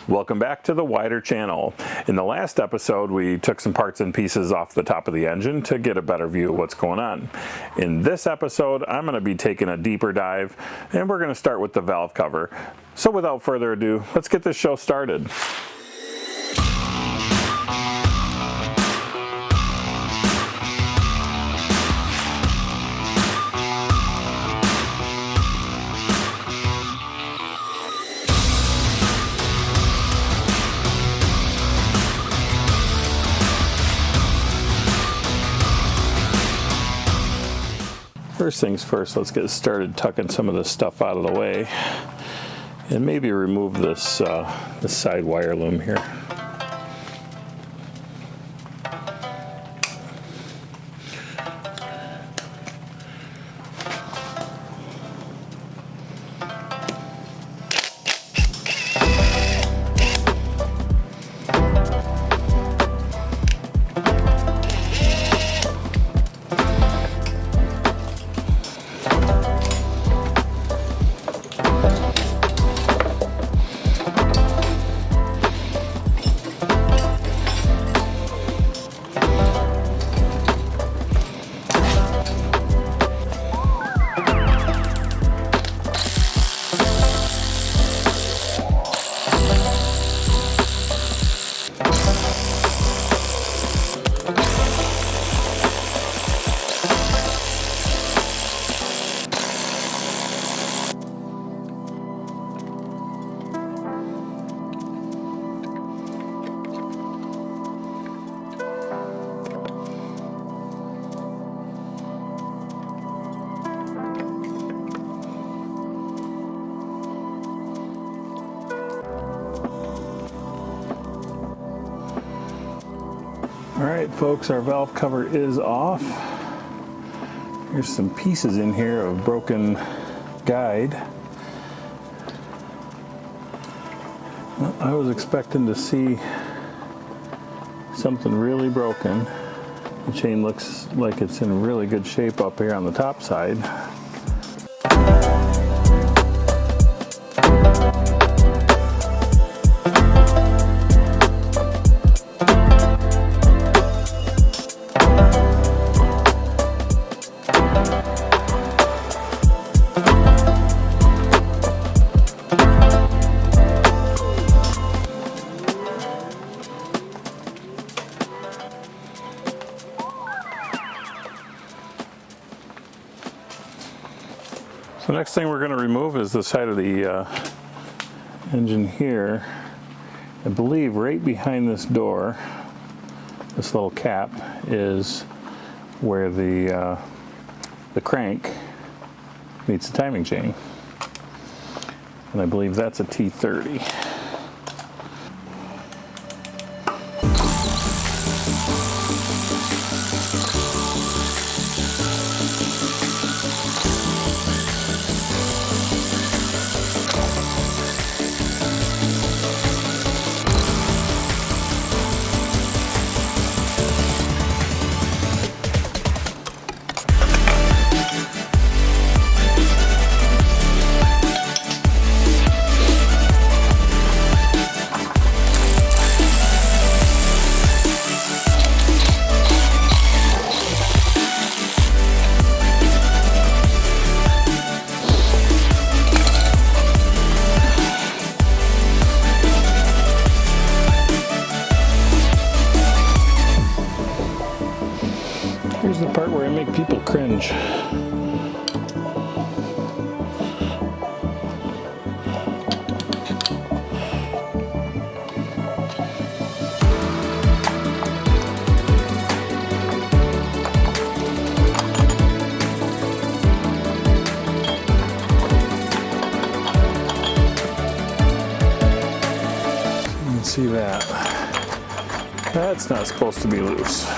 Welcome back to the Wider channel. In the last episode, we took some parts and pieces off the top of the engine to get a better view of what's going on. In this episode, I'm going to be taking a deeper dive, and we're going to start with the valve cover. So without further ado, let's get this show started. First things first, let's get started tucking some of this stuff out of the way and maybe remove this, this side wire loom here. Alright folks, our valve cover is off. Here's some pieces in here of broken guide. Well, I was expecting to see something really broken. The chain looks like it's in really good shape up here on the top side. So next thing we're going to remove is the side of the engine here. I believe right behind this door, this little cap, is where the crank meets the timing chain. And I believe that's a T30. Here's the part where I make people cringe. You can see that. That's not supposed to be loose.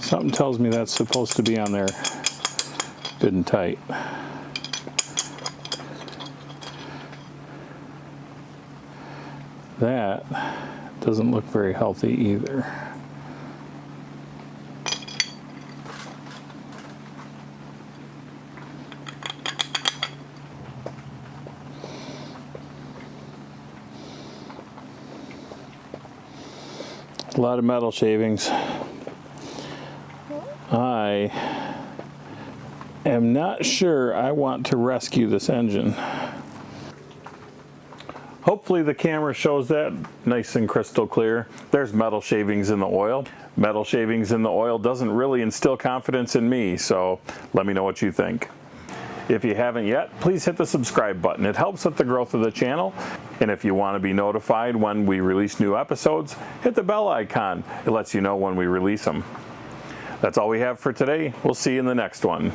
Something tells me that's supposed to be on there good and tight. That doesn't look very healthy either. A lot of metal shavings. I am not sure I want to rescue this engine. Hopefully the camera shows that nice and crystal clear. There's metal shavings in the oil. Metal shavings in the oil doesn't really instill confidence in me, so let me know what you think. If you haven't yet, please hit the subscribe button. It helps with the growth of the channel. And if you want to be notified when we release new episodes, hit the bell icon. It lets you know when we release them. That's all we have for today. We'll see you in the next one.